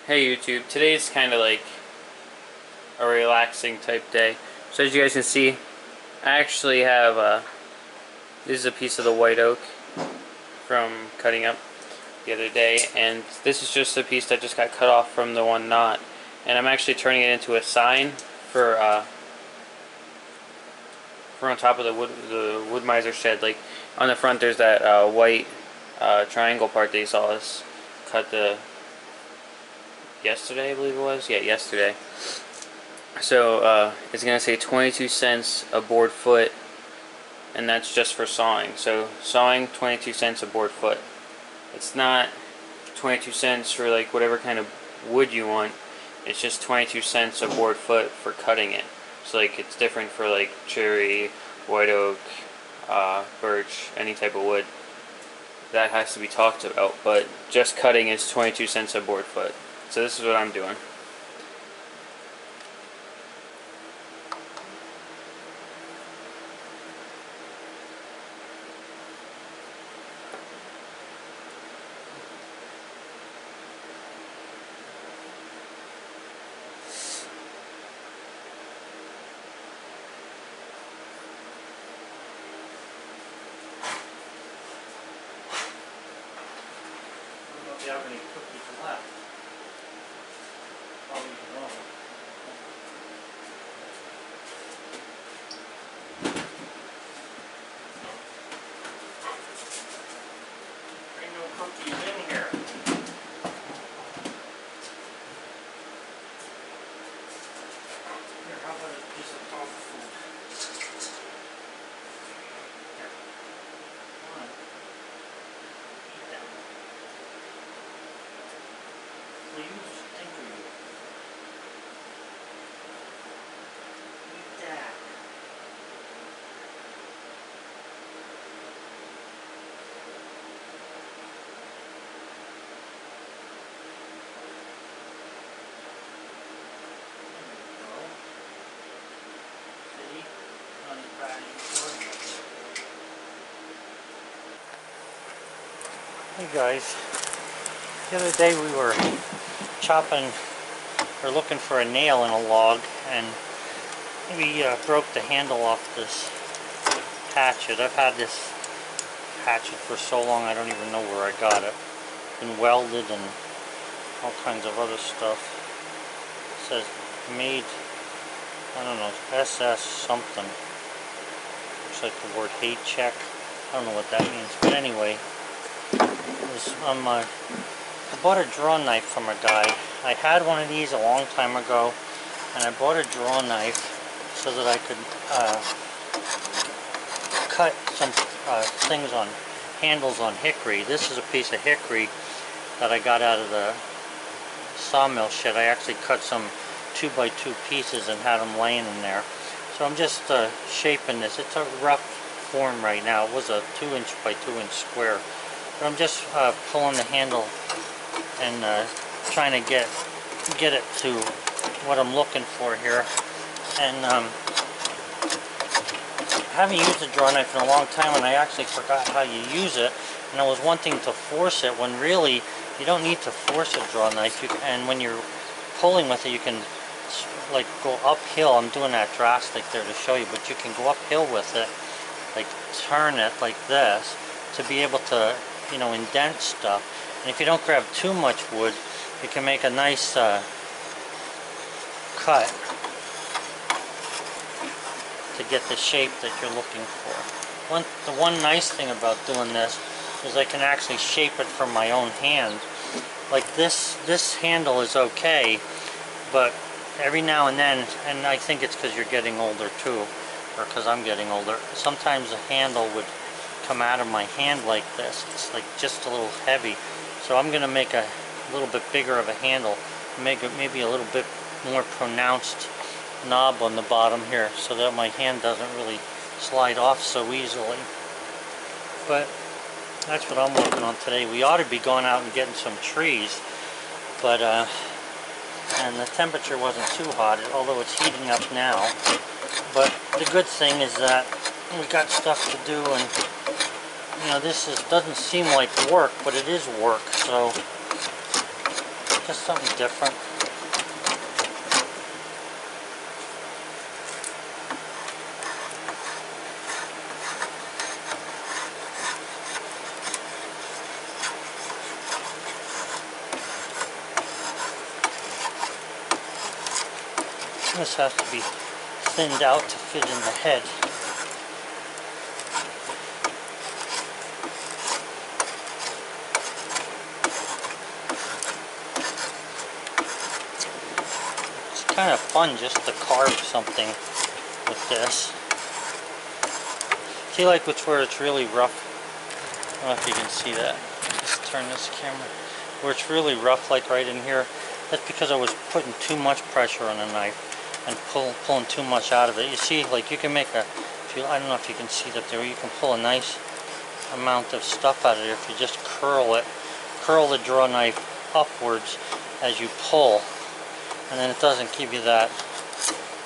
Hey YouTube, today's kind of like a relaxing type day. So as you guys can see, I actually have this is a piece of the white oak from cutting up the other day, and this is just a piece that just got cut off from the one knot, and I'm actually turning it into a sign for on top of the wood miser shed. Like on the front, there's that white triangle part that you saw us cut yesterday, I believe it was. Yeah, yesterday. So it's gonna say 22 cents a board foot, and that's just for sawing. So sawing, 22 cents a board foot. It's not 22 cents for like whatever kind of wood you want. It's just 22 cents a board foot for cutting it. So like it's different for like cherry, white oak, birch, any type of wood. That has to be talked about, but just cutting is 22 cents a board foot. So this is what I'm doing. I don't know if you have any cookies left. Probably wrong. There ain't no cookies in here. Here, how about a piece of dog food? Here. Come on. Eat that. Please, thank you. Eat that. Hey guys, the other day we were chopping or looking for a nail in a log, and we broke the handle off this hatchet. I've had this hatchet for so long I don't even know where I got it. Been welded and all kinds of other stuff. It says made, I don't know, SS something. Looks like the word hatchet. I don't know what that means, but anyway, I bought a draw knife from a guy. I had one of these a long time ago, and I bought a draw knife so that I could cut some things on handles on hickory. This is a piece of hickory that I got out of the sawmill shed. I actually cut some 2x2 pieces and had them laying in there. So I'm just shaping this. It's a rough form right now. It was a 2" by 2" square. But I'm just pulling the handle and trying to get it to what I'm looking for here. And I haven't used a draw knife in a long time, and I actually forgot how you use it. And I was wanting to force it when really you don't need to force a draw knife. And when you're pulling with it, you can like go uphill. I'm doing that drastic there to show you, but you can go uphill with it, like turn it like this to be able to, you know, indent stuff. And if you don't grab too much wood, you can make a nice cut to get the shape that you're looking for. The one nice thing about doing this is I can actually shape it from my own hand. Like this handle is okay, but every now and then, and I think it's because you're getting older too, or because I'm getting older, sometimes the handle would come out of my hand like this. It's like just a little heavy. So I'm going to make a little bit bigger of a handle, make it maybe a little bit more pronounced knob on the bottom here so that my hand doesn't really slide off so easily. But that's what I'm working on today. We ought to be going out and getting some trees, but and the temperature wasn't too hot, although it's heating up now. But the good thing is that we got stuff to do, and you know, this doesn't seem like work, but it is work. So Just something different. This has to be thinned out to fit in the head. It's kind of fun just to carve something with this. See, like where it's really rough. I don't know if you can see that. Just turn this camera. Where it's really rough, like right in here. That's because I was putting too much pressure on the knife and pulling too much out of it. You see, like you can make a, I don't know if you can see that there, you can pull a nice amount of stuff out of there if you just curl it. Curl the draw knife upwards as you pull, and then it doesn't give you that,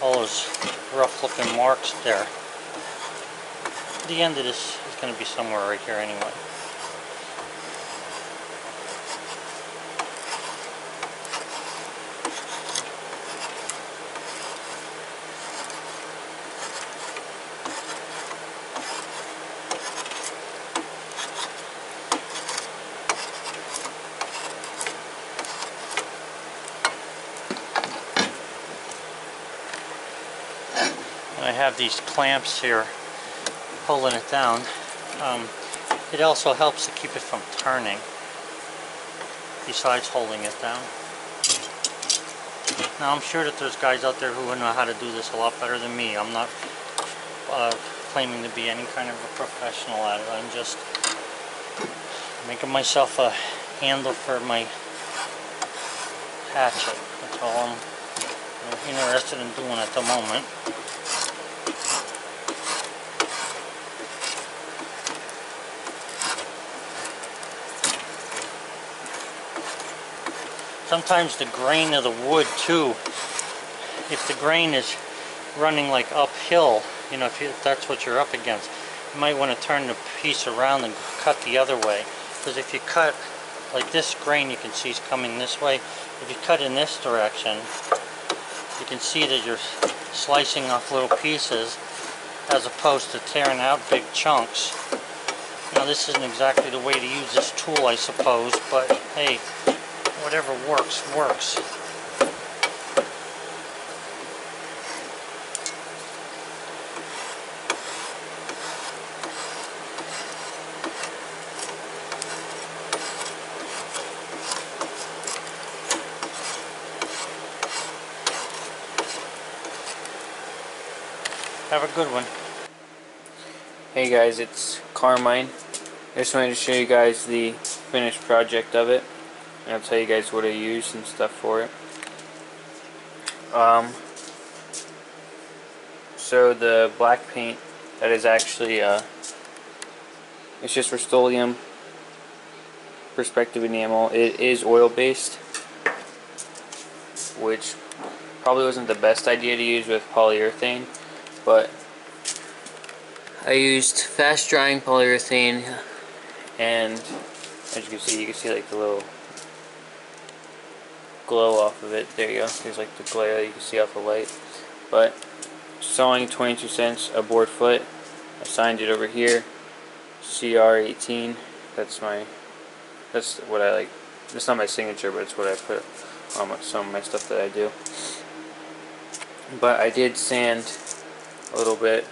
all those rough looking marks there. The end of this is going to be somewhere right here anyway. I have these clamps here holding it down. It also helps to keep it from turning, besides holding it down. Now I'm sure that there's guys out there who know how to do this a lot better than me. I'm not claiming to be any kind of a professional at it. I'm just making myself a handle for my hatchet. That's all I'm interested in doing at the moment. Sometimes the grain of the wood too, if the grain is running like uphill, you know, if that's what you're up against, you might want to turn the piece around and cut the other way. Because if you cut, like this grain you can see is coming this way, if you cut in this direction, you can see that you're slicing off little pieces as opposed to tearing out big chunks. Now this isn't exactly the way to use this tool, I suppose, but hey, whatever works, works. Have a good one. Hey guys, it's Carmine. I just wanted to show you guys the finished project of it. And I'll tell you guys what I used and stuff for it. So the black paint, that is actually it's just Rust-Oleum perspective enamel. It is oil based, which probably wasn't the best idea to use with polyurethane, but I used fast drying polyurethane, and as you can see like the little glow off of it. There you go. There's like the glare that you can see off the light. But sawing 22 cents a board foot. I signed it over here. CR18. That's what I like. It's not my signature, but it's what I put on some of my stuff that I do. But I did sand a little bit,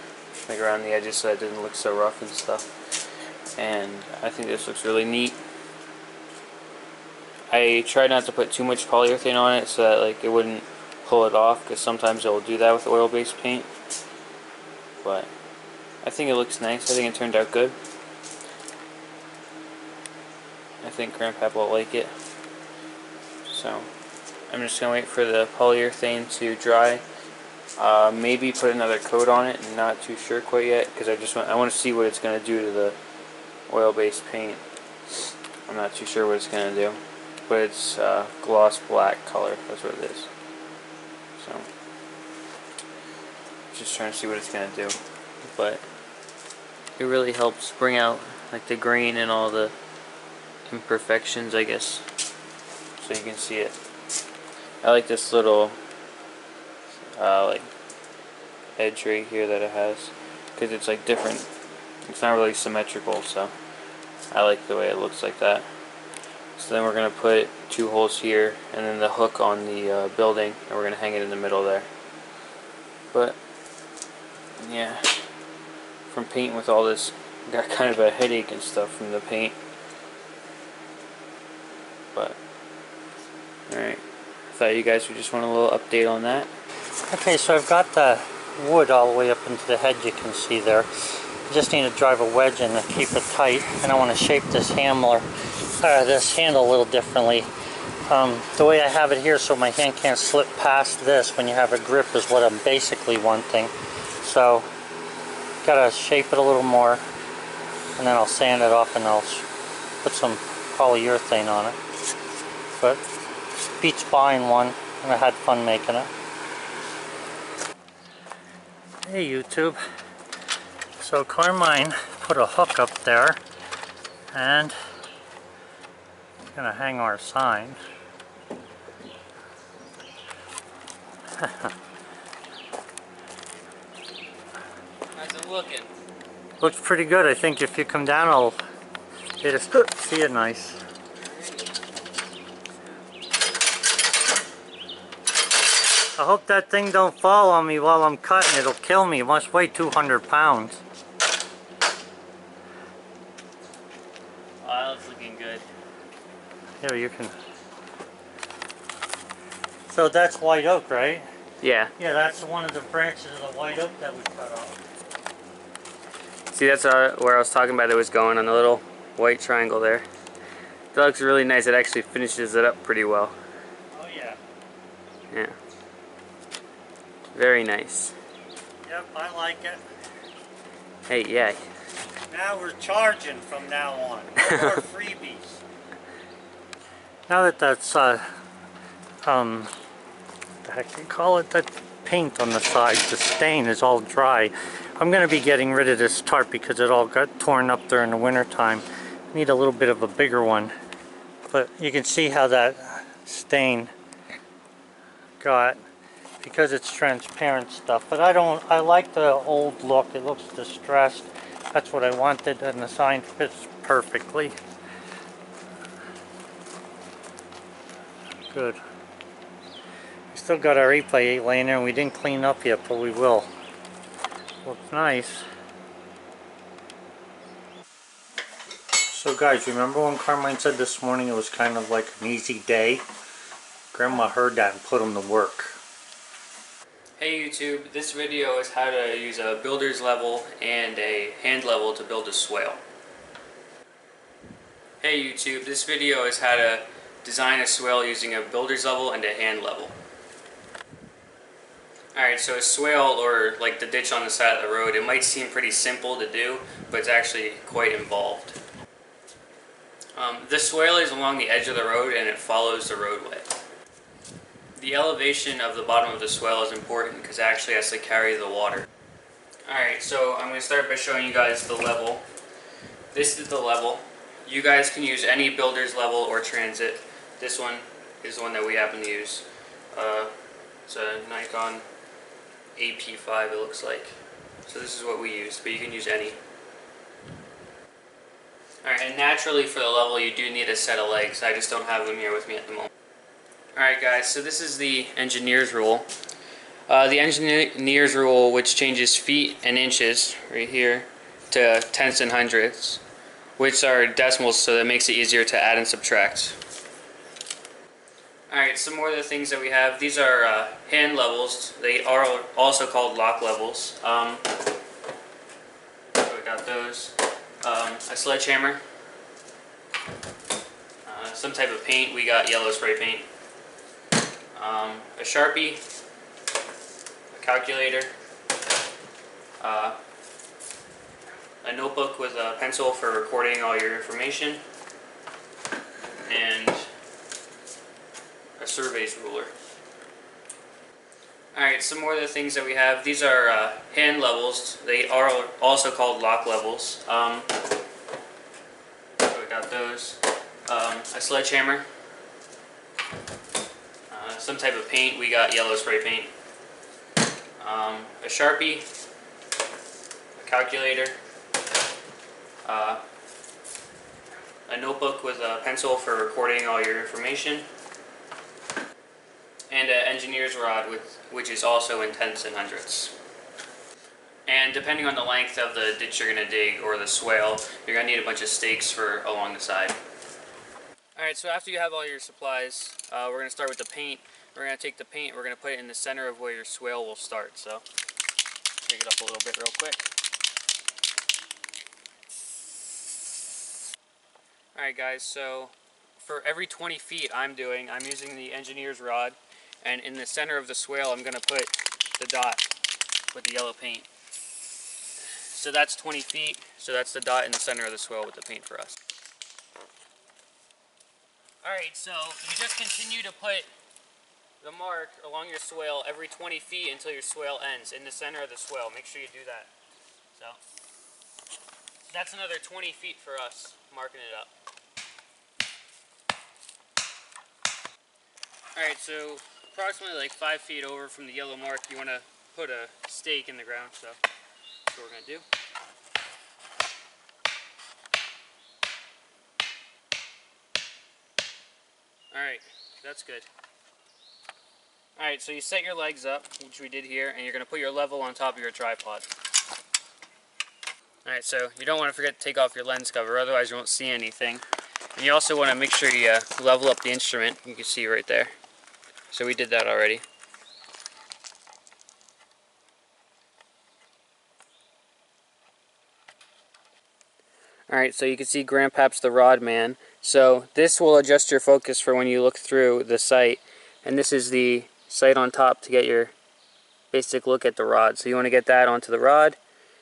like around the edges, so it didn't look so rough and stuff. And I think this looks really neat. I tried not to put too much polyurethane on it so that like it wouldn't pull it off, because sometimes it will do that with oil-based paint. But I think it looks nice. I think it turned out good. I think Grandpa will like it. So I'm just gonna wait for the polyurethane to dry. Maybe put another coat on it. I'm not too sure quite yet, because I want to see what it's gonna do to the oil-based paint. I'm not too sure what it's gonna do. But it's gloss black color, that's what it is. So, just trying to see what it's going to do. But it really helps bring out like the grain and all the imperfections, I guess. so you can see it. I like this little like edge right here that it has, because it's like different. It's not really symmetrical, so I like the way it looks like that. So then we're going to put 2 holes here and then the hook on the building, and we're going to hang it in the middle there. But yeah, from painting with all this, got kind of a headache and stuff from the paint. But alright, thought you guys would just want a little update on that. Okay, so I've got the wood all the way up into the head, you can see there. I just need to drive a wedge in to keep it tight, and I want to shape this handle a little differently. The way I have it here so my hand can't slip past this when you have a grip is what I'm basically wanting. So, gotta shape it a little more, and then I'll sand it off and I'll put some polyurethane on it. But beats buying one, and I had fun making it. Hey YouTube. So Carmine put a hook up there, and we're gonna hang our sign. How's it looking? Looks pretty good. I think if you come down, I'll get to see it nice. I hope that thing don't fall on me while I'm cutting. It'll kill me. It must weigh 200 pounds. Oh, that's looking good. Here, you can... So that's white oak, right? Yeah. Yeah, that's one of the branches of the white oak that we cut off. See, that's where I was talking about it was going, on the little white triangle there. That looks really nice. It actually finishes it up pretty well. Oh yeah. Yeah. Very nice. Yep, I like it. Hey, yeah. Now we're charging from now on. No more freebies. Now that that's what the heck do you call it? That paint on the side, the stain is all dry. I'm going to be getting rid of this tarp because it all got torn up during the winter time. I need a little bit of a bigger one. But you can see how that stain got, because it's transparent stuff. But I like the old look. It looks distressed. That's what I wanted, and the sign fits perfectly. Good. We still got our 8x8 laying there, and we didn't clean up yet, but we will. Looks nice. So guys, remember when Carmine said this morning it was kind of like an easy day? Grandma heard that and put him to work. Hey YouTube, this video is how to use a builder's level and a hand level to build a swale. Hey YouTube, this video is how to design a swale using a builder's level and a hand level. Alright, so a swale, or like the ditch on the side of the road, it might seem pretty simple to do, but it's actually quite involved. The swale is along the edge of the road and it follows the roadway. The elevation of the bottom of the swale is important because it actually has to carry the water. Alright, so I'm going to start by showing you guys the level. This is the level. You guys can use any builder's level or transit. This one is the one that we happen to use. It's a Nikon AP5, it looks like. So this is what we use, but you can use any. Alright, and naturally for the level you do need a set of legs. I just don't have them here with me at the moment. Alright guys, so this is the engineer's rule. The engineer's rule, which changes feet and inches right here to tenths and hundredths, which are decimals, so that makes it easier to add and subtract. Alright, some more of the things that we have. These are hand levels. They are also called lock levels. So we got those. A sledgehammer. Some type of paint. We got yellow spray paint. A Sharpie. A calculator. A notebook with a pencil for recording all your information. And a surveys ruler. Alright, some more of the things that we have. These are hand levels. They are also called lock levels. So we got those. A sledgehammer. some type of paint. We got yellow spray paint, a Sharpie, a calculator, a notebook with a pencil for recording all your information, and an engineer's rod, which is also in tenths and hundredths. And depending on the length of the ditch you're going to dig or the swale, you're going to need a bunch of stakes for along the side. Alright, so after you have all your supplies, we're going to start with the paint. We're going to take the paint, we're going to put it in the center of where your swale will start. So, pick it up a little bit real quick. Alright guys, so for every 20 feet I'm using the engineer's rod, and in the center of the swale I'm going to put the dot with the yellow paint. So that's 20 feet, so that's the dot in the center of the swale with the paint for us. Alright, so you just continue to put the mark along your swale every 20 feet until your swale ends, in the center of the swale. Make sure you do that. So that's another 20 feet for us, marking it up. Alright, so approximately like 5 feet over from the yellow mark, you want to put a stake in the ground, so that's what we're going to do. Alright, that's good. Alright, so you set your legs up, which we did here, and you're going to put your level on top of your tripod. Alright, so you don't want to forget to take off your lens cover, otherwise you won't see anything. And you also want to make sure you level up the instrument, you can see right there. So we did that already. Alright, so you can see Grandpap's the rod man. So this will adjust your focus for when you look through the sight. And this is the sight on top to get your basic look at the rod. So you want to get that onto the rod,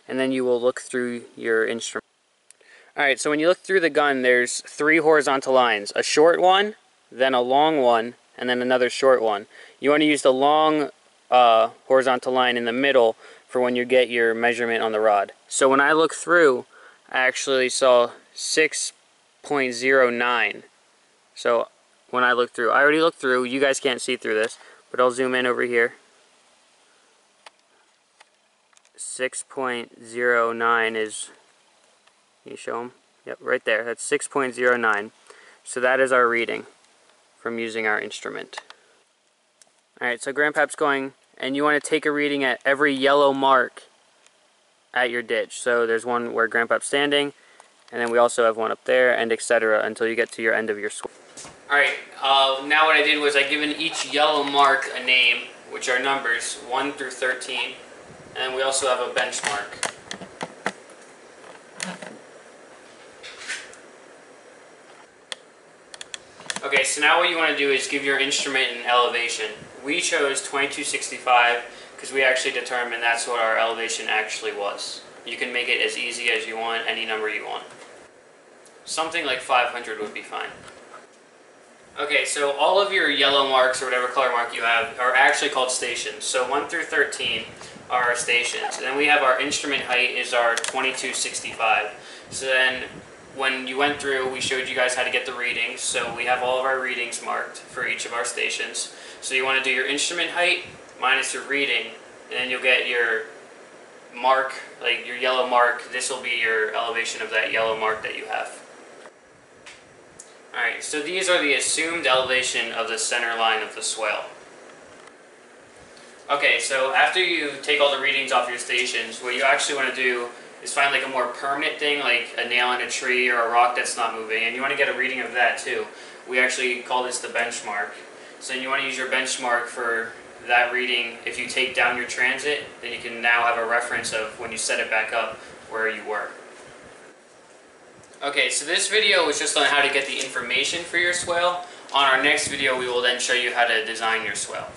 and then you will look through your instrument. Alright, so when you look through the gun, there's 3 horizontal lines. A short one, then a long one, and then another short one. You want to use the long horizontal line in the middle for when you get your measurement on the rod. So when I look through, I actually saw 6.09. So when I look through, I already looked through, you guys can't see through this, but I'll zoom in over here. 6.09 is, can you show them? Yep, right there, that's 6.09. So that is our reading from using our instrument. Alright, so Grandpap's going, and you want to take a reading at every yellow mark at your ditch. So there's one where Grandpap's standing, and then we also have one up there, and etc. until you get to your end of your swale. Alright, now what I did was I given each yellow mark a name, which are numbers 1 through 13, and we also have a benchmark. Okay, so now what you want to do is give your instrument an elevation. We chose 2265 because we actually determined that's what our elevation actually was. You can make it as easy as you want, any number you want. Something like 500 would be fine. Okay, so all of your yellow marks or whatever color mark you have are actually called stations. So 1 through 13 are our stations. And then we have our instrument height is our 2265. So then when you went through, we showed you guys how to get the readings. So we have all of our readings marked for each of our stations. So you want to do your instrument height minus your reading, and then you'll get your mark, like your yellow mark. This will be your elevation of that yellow mark that you have. Alright, so these are the assumed elevation of the center line of the swale. Okay, so after you take all the readings off your stations, what you actually want to do is find like a more permanent thing, like a nail in a tree or a rock that's not moving, and you want to get a reading of that too. We actually call this the benchmark. So you want to use your benchmark for that reading. If you take down your transit, then you can now have a reference of when you set it back up where you were. Okay, so this video was just on how to get the information for your swale. On our next video, we will then show you how to design your swale.